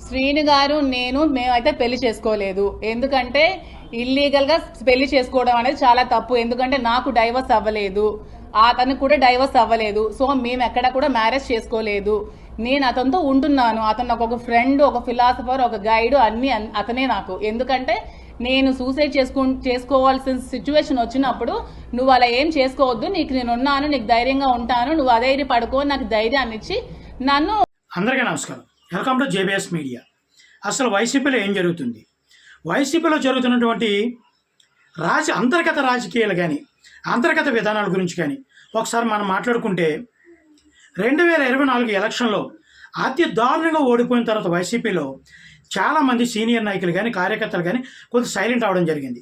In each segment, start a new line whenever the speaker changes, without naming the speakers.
శ్రీను గారు మేమైతే పెళ్లి చేసుకోలేదు. ఎందుకంటే ఇల్లీగల్ గా పెళ్లి చేసుకోవడం అనేది చాలా తప్పు. ఎందుకంటే నాకు డైవర్స్ అవ్వలేదు, అతనికి కూడా డైవర్స్ అవ్వలేదు. సో మేము ఎక్కడ కూడా మ్యారేజ్ చేసుకోలేదు. నేను అతనితో ఉంటున్నాను. అతను నాకు ఒక ఫ్రెండ్, ఒక ఫిలాసఫర్, ఒక గైడ్, అన్ని అతనే నాకు. ఎందుకంటే నేను సూసైడ్ చేసుకోవాల్సిన సిచ్యువేషన్ వచ్చినప్పుడు నువ్వు అలా ఏం చేసుకోవద్దు, నీకు నేను ఉన్నాను, నీకు ధైర్యంగా ఉంటాను, నువ్వు అధైర్య పడుకో, నాకు ధైర్యాన్ని ఇచ్చి నన్ను.
అందరికీ నమస్కారం. Welcome to JBS media. అసలు వైసీపీలో ఏం జరుగుతుంది, వైసీపీలో జరుగుతున్నటువంటి అంతర్గత రాజకీయాలు కానీ అంతర్గత విధానాల గురించి కానీ ఒకసారి మనం మాట్లాడుకుంటే 2024 ఎలక్షన్లో అతి దారుణంగా ఓడిపోయిన తర్వాత వైసీపీలో చాలామంది సీనియర్ నాయకులు కానీ కార్యకర్తలు కానీ కొంచెం సైలెంట్ అవడం జరిగింది.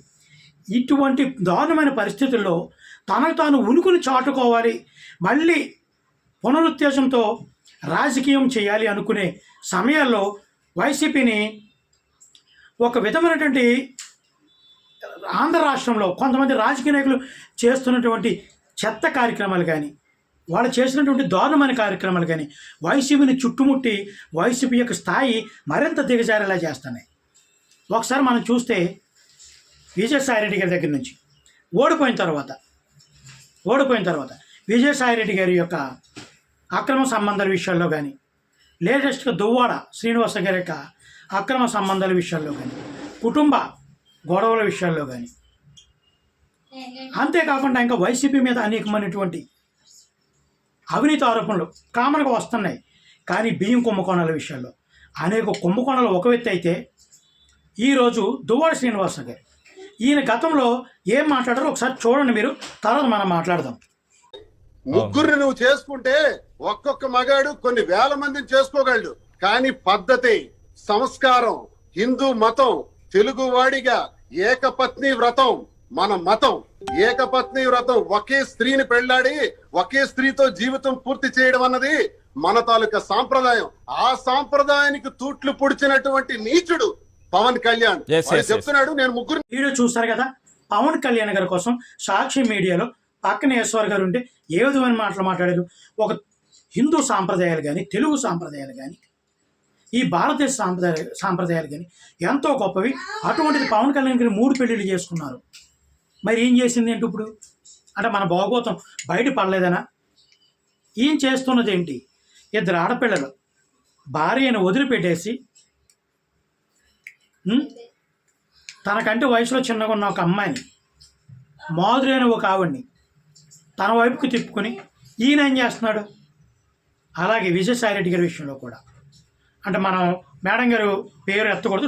ఇటువంటి దారుణమైన పరిస్థితుల్లో తనకు తాను ఉనికిని చాటుకోవాలి, మళ్ళీ పునరుత్తేజంతో రాజకీయం చేయాలి అనుకునే సమయాల్లో వైసీపీని ఒక విధమైనటువంటి ఆంధ్ర రాష్ట్రంలో కొంతమంది రాజకీయ నాయకులు చేస్తున్నటువంటి చెత్త కార్యక్రమాలు కానీ వాళ్ళు చేసినటువంటి దారుణమైన కార్యక్రమాలు కానీ వైసీపీని చుట్టుముట్టి వైసీపీ యొక్క స్థాయి మరింత దిగజారేలా చేస్తున్నాయి. ఒకసారి మనం చూస్తే విజయసాయిరెడ్డి గారి దగ్గర నుంచి ఓడిపోయిన తర్వాత విజయసాయిరెడ్డి గారి యొక్క అక్రమ సంబంధాల విషయాల్లో కానీ, లేటెస్ట్గా దువ్వాడ శ్రీనివాస గారి యొక్క అక్రమ సంబంధాల విషయాల్లో కానీ, కుటుంబ గొడవల విషయాల్లో కానీ, అంతేకాకుండా ఇంకా వైసీపీ మీద అనేకమైనటువంటి అవినీతి ఆరోపణలు కామన్గా వస్తున్నాయి. కానీ బియ్యం కుంభకోణాల విషయాల్లో అనేక కుంభకోణాలు ఒక వ్యక్తి అయితే, ఈరోజు దువ్వాడ శ్రీనివాస గారు ఈయన గతంలో ఏం మాట్లాడారో ఒకసారి చూడండి మీరు, తర్వాత మనం మాట్లాడదాం.
ముగ్గురిని నువ్వు చేసుకుంటే ఒక్కొక్క మగాడు కొన్ని వేల మందిని చేసుకోగలడు. కానీ పద్ధతి, సంస్కారం, హిందూ మతం, తెలుగు వాడిగా ఏకపత్ని వ్రతం మన మతం. ఏకపత్ని వ్రతం, ఒకే స్త్రీని పెళ్లాడి ఒకే స్త్రీతో జీవితం పూర్తి చేయడం అన్నది మన తాలూకా సాంప్రదాయం. ఆ సాంప్రదాయానికి తూట్లు పొడిచినటువంటి నీచుడు పవన్ కళ్యాణ్ చెప్తున్నాడు. నేను ముగ్గురు
వీడియో చూస్తారు కదా, పవన్ కళ్యాణ్ గారి కోసం సాక్షి మీడియాలో పక్కన ఈశ్వర్ గారు ఉంటే ఏ విధమైన మాటలు మాట్లాడారు. ఒక హిందూ సాంప్రదాయాలు కానీ, తెలుగు సాంప్రదాయాలు కానీ, ఈ భారతదేశ సాంప్రదాయాలు కానీ ఎంతో గొప్పవి. అటువంటిది పవన్ కళ్యాణ్ గారు 3 పెళ్లిళ్ళు చేసుకున్నారు. మరి ఏం చేసింది ఏంటి ఇప్పుడు? అంటే మన భాగవతం బయట పడలేదనా? ఏం చేస్తున్నది ఏంటి? 2 ఆడపిల్లలు భార్యను వదిలిపెట్టేసి తనకంటే వయసులో చిన్నగా ఉన్న ఒక అమ్మాయిని, మాధురి అనే ఒక ఆవిడ్ని తన వైపుకి తిప్పుకొని ఈయన ఏం చేస్తున్నాడు? అలాగే విజయసాయిరెడ్డి గారి విషయంలో కూడా అంటే మనం మేడం గారు పేరు ఎత్తకూడదు,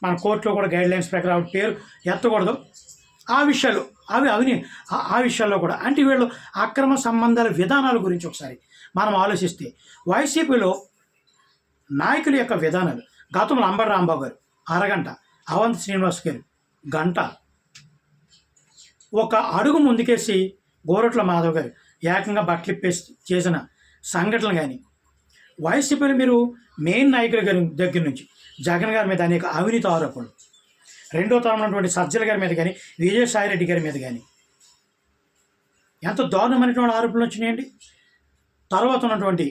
మన కోర్టులో కూడా గైడ్ లైన్స్ ప్రకారం పేరు ఎత్తకూడదు. ఆ విషయాలు ఆ విషయాల్లో కూడా అంటే వీళ్ళు అక్రమ సంబంధాల విధానాల గురించి ఒకసారి మనం ఆలోచిస్తే వైసీపీలో నాయకుల యొక్క విధానాలు, గతంలో అంబటి రాంబాబు గారు అరగంట, అవంతి శ్రీనివాస్ గారు గంట, ఒక అడుగు ముందుకేసి గోరట్ల మాధవ్ గారు ఏకంగా బట్టలిప్పేసి చేసిన సంఘటనలు కానీ, వైసీపీలో మీరు మెయిన్ నాయకుల గారి దగ్గర నుంచి జగన్ గారి మీద అనేక అవినీతి ఆరోపణలు, రెండో తరం ఉన్నటువంటి సజ్జల గారి మీద కానీ, విజయసాయిరెడ్డి గారి మీద కానీ ఎంత దారుణమైనటువంటి ఆరోపణలు వచ్చినాయండి. తర్వాత ఉన్నటువంటి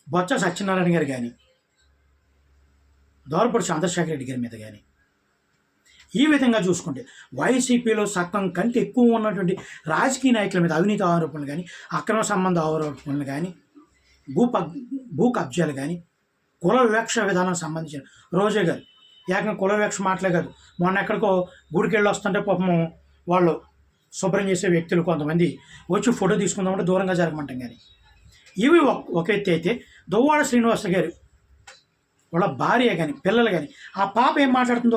బొత్స సత్యనారాయణ గారు కానీ, దోరపూడి చంద్రశేఖర్ రెడ్డి గారి మీద కానీ, ఈ విధంగా చూసుకుంటే వైసీపీలో సగం కంటే ఎక్కువ ఉన్నటువంటి రాజకీయ నాయకుల మీద అవినీతి ఆరోపణలు కానీ, అక్రమ సంబంధ ఆరోపణలు కానీ, భూ కబ్జాలు కానీ, కుల వివక్ష విధానానికి సంబంధించిన రోజా గారు ఏకంగా కుల వివక్ష మాటలే కాదు, మొన్న ఎక్కడికో గుడికి వెళ్ళి వస్తుంటే పాపము వాళ్ళు శుభ్రం చేసే వ్యక్తులు కొంతమంది వచ్చి ఫోటో తీసుకుందామంటే దూరంగా జరగమంటాం. కానీ ఇవి ఒక ఎత్తి అయితే, దువ్వాడ శ్రీనివాస గారు వాళ్ళ భార్య కానీ పిల్లలు కానీ ఆ పాప ఏం మాట్లాడుతుందో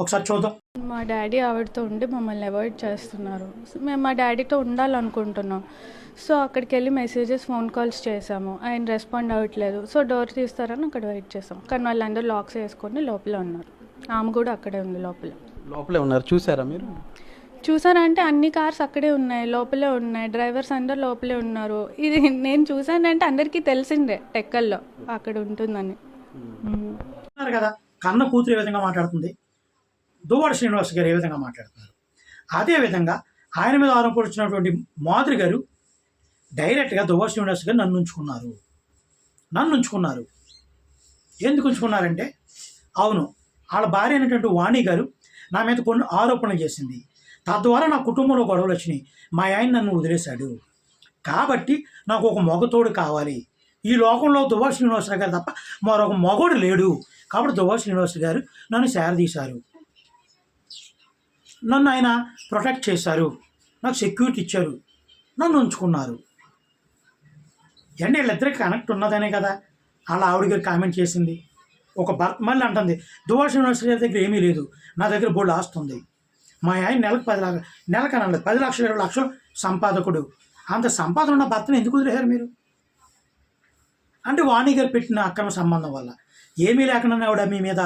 ఒకసారి చూద్దాం.
మా డాడీ ఆవిడతో ఉండి మమ్మల్ని అవాయిడ్ చేస్తున్నారు. మేము మా డాడీతో ఉండాలనుకుంటున్నాం. సో అక్కడికి వెళ్ళి మెసేజెస్, ఫోన్ కాల్స్ చేసాము. ఆయన రెస్పాండ్ అవ్వట్లేదు. సో డోర్ తీస్తారని అక్కడ వెయిట్ చేసాం. కానీ వాళ్ళందరూ లాక్స్ వేసుకొని లోపల ఉన్నారు. ఆమె కూడా అక్కడే ఉంది, లోపలే ఉన్నారు. చూసారా మీరు? చూసారా అంటే అన్ని కార్స్ అక్కడే ఉన్నాయి, లోపలే ఉన్నాయి, డ్రైవర్స్ అందరు లోపలే ఉన్నారు. ఇది నేను చూసానంటే అందరికీ తెలిసిందే టెక్కల్లో అక్కడ ఉంటుందని.
కదా, కన్న కూతురు ఏ విధంగా మాట్లాడుతుంది, దువ్వాడ శ్రీనివాస్ గారు ఏ విధంగా మాట్లాడుతున్నారు. అదేవిధంగా ఆయన మీద ఆరోపించినటువంటి మాధురి గారు డైరెక్ట్గా దువ్వాడ శ్రీనివాస్ గారు నన్ను ఉంచుకున్నారు. ఎందుకు ఉంచుకున్నారంటే, అవును, వాళ్ళ భార్య అయినటువంటి వాణి గారు నా మీద కొన్ని ఆరోపణలు చేసింది, తద్వారా నా కుటుంబంలో గొడవలు వచ్చినాయి, మా ఆయన నన్ను వదిలేశాడు, కాబట్టి నాకు ఒక మగతోడు కావాలి, ఈ లోకంలో దువ్వాడ శ్రీనివాసరావు గారు తప్ప మరొక మగోడు లేడు, కాబట్టి దువ్వాడ శ్రీనివాసరావు గారు నన్ను సేరదీశారు, నన్ను ఆయన ప్రొటెక్ట్ చేశారు, నాకు సెక్యూరిటీ ఇచ్చారు, నన్ను ఉంచుకున్నారు. అంటే వీళ్ళిద్దరికి కనెక్ట్ ఉన్నదనే కదా అలా ఆవిడ గారు కామెంట్ చేసింది. ఒక భర్త మళ్ళీ అంటుంది, దువ్వాడ శ్రీనివాసరావు గారి దగ్గర ఏమీ లేదు, నా దగ్గర బోల్డ్ ఆస్తి ఉంది, మా ఆయన నెలకు 10 లక్షలు, నెలకు అనండి 10 లక్షలు 20 లక్షలు సంపాదకుడు, అంత సంపాదన ఉన్న భర్తను ఎందుకు వదిలేశారు మీరు అంటే వాణి గారు పెట్టిన అక్రమ సంబంధం వల్ల. ఏమీ లేకుండా ఆవిడ మీ మీద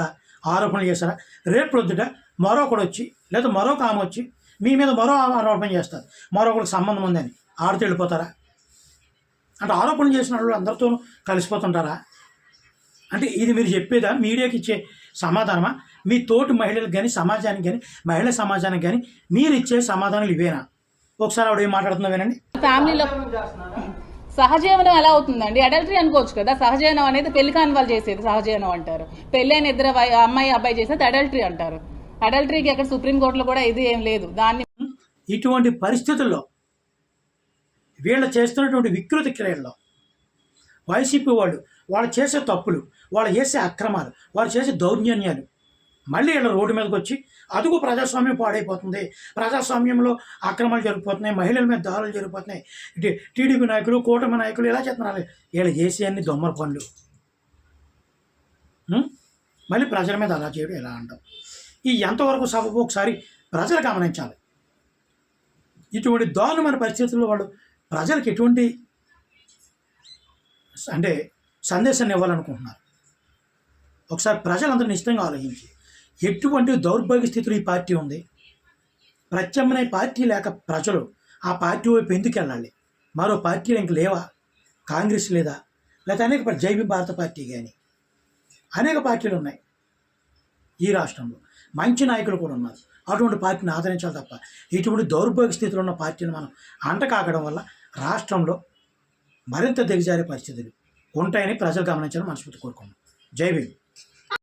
ఆరోపణలు చేస్తారా? రేపు ప్రొద్దుట మరొకడు వచ్చి లేదా మరొక ఆమె వచ్చి మీ మీద మరో ఆరోపణ చేస్తారు, మరొకరికి సంబంధం ఉందని, ఆడితే వెళ్ళిపోతారా? అంటే ఆరోపణలు చేసిన వాళ్ళు అందరితోనూ కలిసిపోతుంటారా? అంటే ఇది మీరు చెప్పేదా మీడియాకి ఇచ్చే సమాధానమా? మీ తోటి మహిళలకు కానీ సమాజానికి కానీ మహిళా సమాజానికి కానీ మీరు ఇచ్చే సమాధానాలు ఇవేనా? ఒకసారి ఆవిడ ఏం మాట్లాడుతుందో వినండి.
ఫ్యామిలీలో సహజీవనం ఎలా అవుతుందండి? అడల్టరీ అనుకోవచ్చు కదా. సహజీవనం అనేది పెళ్లి కాని వాళ్ళు చేసేది సహజీవనం అంటారు, పెళ్ళైన ఇద్దరు అమ్మాయి అబ్బాయి చేసేది అడల్టరీ అంటారు. అడల్టరీకి అక్కడ సుప్రీంకోర్టులో కూడా ఇది ఏం లేదు. దాన్ని
ఇటువంటి పరిస్థితుల్లో వీళ్ళు చేస్తున్నటువంటి వికృతి క్రియల్లో వైసీపీ వాళ్ళు చేసే తప్పులు, వాళ్ళు చేసే అక్రమాలు, వాళ్ళు చేసే దౌర్జన్యాలు మళ్ళీ వీళ్ళ రోడ్డు మీదకి వచ్చి అదుగు ప్రజాస్వామ్యం పాడైపోతుంది, ప్రజాస్వామ్యంలో అక్రమాలు జరిగిపోతున్నాయి, మహిళల మీద దాడులు జరిగిపోతున్నాయి, టీడీపీ నాయకులు కూటమి నాయకులు ఇలా చేస్తున్నారు, వీళ్ళు చేసే అన్ని దొమ్మల పనులు మళ్ళీ ప్రజల మీద అలా చేయడం ఎలా అంటాం? ఈ ఎంతవరకు సబబు ఒకసారి ప్రజలు గమనించాలి. ఇటువంటి దారుణమైన పరిస్థితుల్లో వాళ్ళు ప్రజలకు ఎటువంటి అంటే సందేశాన్ని ఇవ్వాలనుకుంటున్నారు? ఒకసారి ప్రజలందరూ నిశ్చితంగా ఆలోచించి, ఎటువంటి దౌర్భాగ్య స్థితిలో ఈ పార్టీ ఉంది, ప్రత్యామ్నాయ పార్టీ లేక ప్రజలు ఆ పార్టీ వైపు ఎందుకు వెళ్ళాలి? మరో పార్టీలు ఇంక లేవా? కాంగ్రెస్ లేదా? లేకపోతే అనేక జైవి భారత పార్టీ కానీ అనేక పార్టీలు ఉన్నాయి ఈ రాష్ట్రంలో, మంచి నాయకులు కూడా ఉన్నారు. అటువంటి పార్టీని ఆదరించాలి తప్ప ఇటువంటి దౌర్భాగ్య స్థితిలో ఉన్న పార్టీని మనం అంటకాకడం వల్ల రాష్ట్రంలో మరింత దిగజారే పరిస్థితులు ఉంటాయని ప్రజలు గమనించాలని మనస్ఫూర్తి కోరుకున్నాం. జై భీమ్.